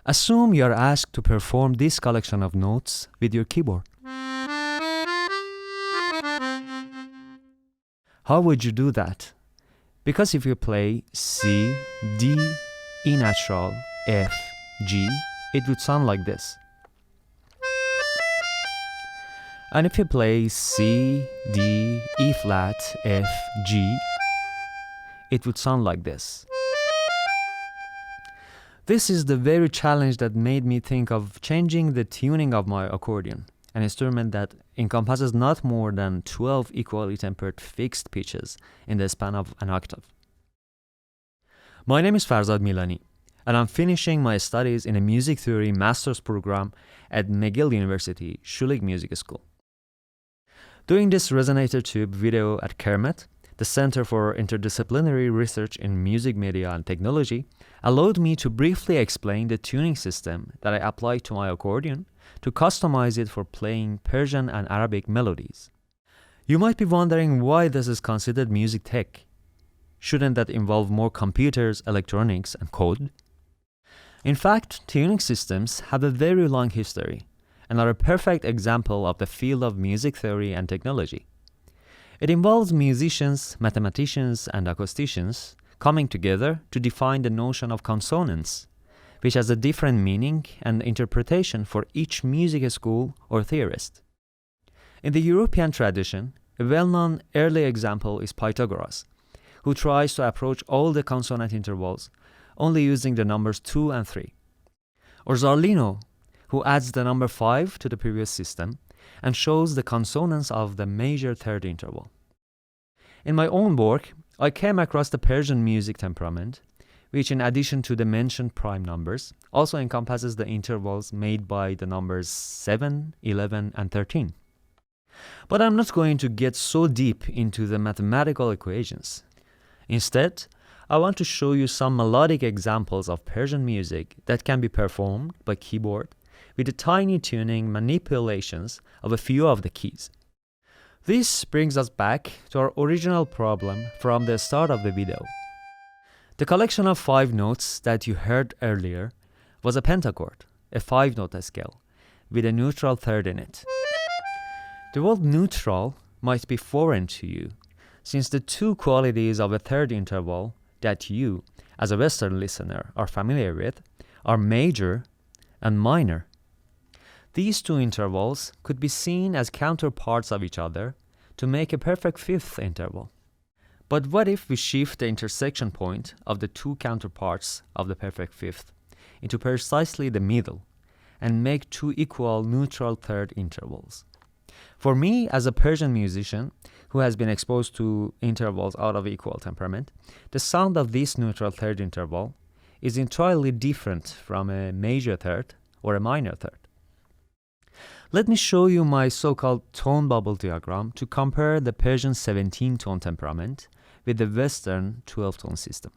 Assume you are asked to perform this collection of notes with your keyboard. How would you do that? Because if you play C, D, E natural, F, G, it would sound like this. And if you play C, D, E flat, F, G, it would sound like this. This is the very challenge that made me think of changing the tuning of my accordion, an instrument that encompasses not more than 12 equally tempered fixed pitches in the span of an octave. My name is Farzad Milani, and I'm finishing my studies in a music theory master's program at McGill University Schulich Music School. Doing this resonator tube video at CERMET, the Center for Interdisciplinary Research in Music Media and Technology, allowed me to briefly explain the tuning system that I apply to my accordion to customize it for playing Persian and Arabic melodies. You might be wondering why this is considered music tech. Shouldn't that involve more computers, electronics, and code? In fact, tuning systems have a very long history and are a perfect example of the field of music theory and technology. It involves musicians, mathematicians, and acousticians coming together to define the notion of consonance, which has a different meaning and interpretation for each music school or theorist. In the European tradition, a well-known early example is Pythagoras, who tries to approach all the consonant intervals only using the numbers 2 and 3. Or Zarlino, who adds the number 5 to the previous system and shows the consonants of the major third interval. In my own work, I came across the Persian music temperament, which in addition to the mentioned prime numbers, also encompasses the intervals made by the numbers 7, 11, and 13. But I'm not going to get so deep into the mathematical equations. Instead, I want to show you some melodic examples of Persian music that can be performed by keyboard with the tiny tuning manipulations of a few of the keys. This brings us back to our original problem from the start of the video. The collection of 5 notes that you heard earlier was a pentachord, a 5-note scale, with a neutral third in it. The word neutral might be foreign to you, since the two qualities of a third interval that you, as a Western listener, are familiar with are major and minor. These two intervals could be seen as counterparts of each other to make a perfect fifth interval. But what if we shift the intersection point of the two counterparts of the perfect fifth into precisely the middle and make two equal neutral third intervals? For me, as a Persian musician who has been exposed to intervals out of equal temperament, the sound of this neutral third interval is entirely different from a major third or a minor third. Let me show you my so-called tone bubble diagram to compare the Persian 17-tone temperament with the Western 12-tone system.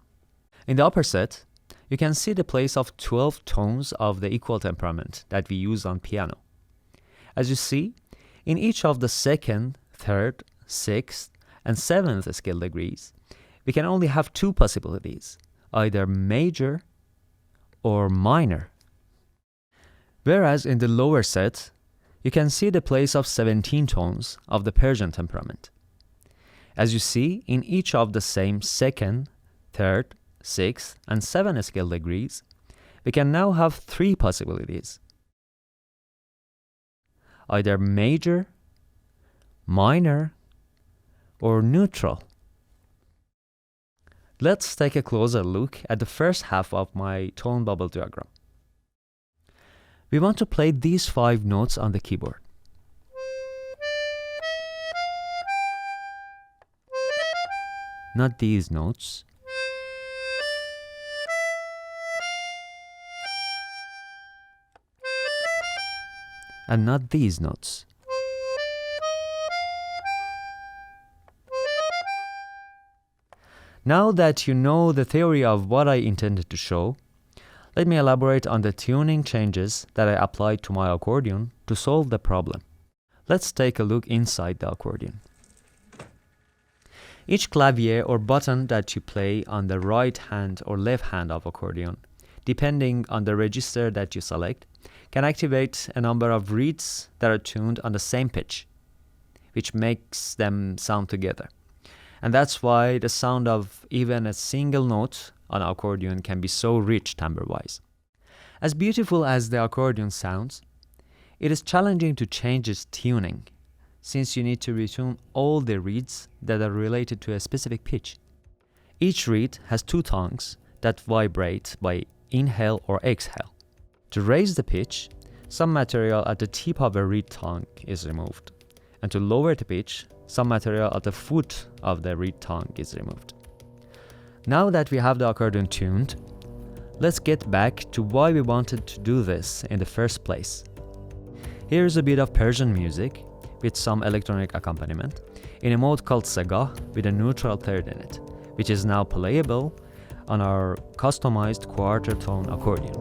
In the upper set, you can see the place of 12 tones of the equal temperament that we use on piano. As you see, in each of the second, third, sixth, and seventh scale degrees, we can only have two possibilities, either major or minor. Whereas in the lower set, you can see the place of 17 tones of the Persian temperament. As you see, in each of the same second, third, sixth, and seventh scale degrees, we can now have three possibilities, either major, minor, or neutral. Let's take a closer look at the first half of my tone bubble diagram. We want to play these 5 notes on the keyboard. Not these notes. And not these notes. Now that you know the theory of what I intended to show, let me elaborate on the tuning changes that I applied to my accordion to solve the problem. Let's take a look inside the accordion. Each clavier or button that you play on the right hand or left hand of accordion depending on the register that you select, can activate a number of reeds that are tuned on the same pitch, which makes them sound together. And that's why the sound of even a single note on accordion can be so rich timbre-wise. As beautiful as the accordion sounds, it is challenging to change its tuning, since you need to retune all the reeds that are related to a specific pitch. Each reed has two tongues that vibrate by inhale or exhale. To raise the pitch, some material at the tip of a reed tongue is removed, and to lower the pitch, some material at the foot of the reed tongue is removed. Now that we have the accordion tuned, let's get back to why we wanted to do this in the first place. Here's a bit of Persian music with some electronic accompaniment in a mode called Sega with a neutral third in it, which is now playable on our customized Quartertone accordion.